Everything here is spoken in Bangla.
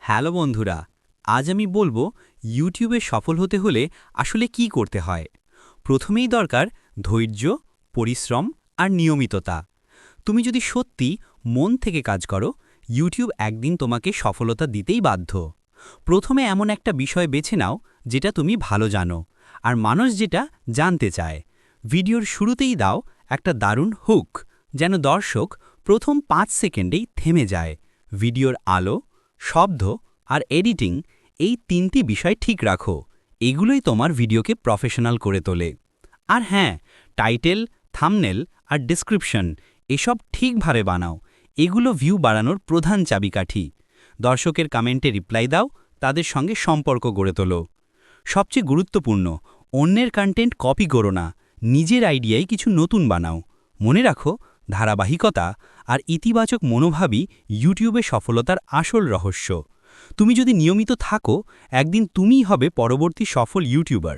হ্যালো বন্ধুরা, আজ আমি বলবো ইউটিউবে সফল হতে হলে আসলে কি করতে হয়। প্রথমেই দরকার ধৈর্য, পরিশ্রম আর নিয়মিততা। তুমি যদি সত্যি মন থেকে কাজ করো, ইউটিউব একদিন তোমাকে সফলতা দিতেই বাধ্য। প্রথমে এমন একটা বিষয় বেছে নাও যেটা তুমি ভালো জানো আর মানুষ যেটা জানতে চায়। ভিডিওর শুরুতেই দাও একটা দারুণ হুক, যেন দর্শক প্রথম 5 সেকেন্ডেই থেমে যায়। ভিডিওর আলো, শব্দ আর এডিটিং, এই তিনটি বিষয় ঠিক রাখো। এগুলোই তোমার ভিডিওকে প্রফেশনাল করে তোলে। আর হ্যাঁ, টাইটেল, থাম্বনেল আর ডেসক্রিপশন এসব ঠিকভাবে বানাও। এগুলো ভিউ বাড়ানোর প্রধান চাবিকাঠি। দর্শকের কমেন্টে রিপ্লাই দাও, তাদের সঙ্গে সম্পর্ক গড়ে তোলো। সবচেয়ে গুরুত্বপূর্ণ, অন্যের কন্টেন্ট কপি করো না, নিজের আইডিয়ায় কিছু নতুন বানাও। মনে রাখো, ধারাবাহিকতা আর ইতিবাচক মনোভাবই ইউটিউবে সফলতার আসল রহস্য। তুমি যদি নিয়মিত থাকো, একদিন তুমিই হবে পরবর্তী সফল ইউটিউবার।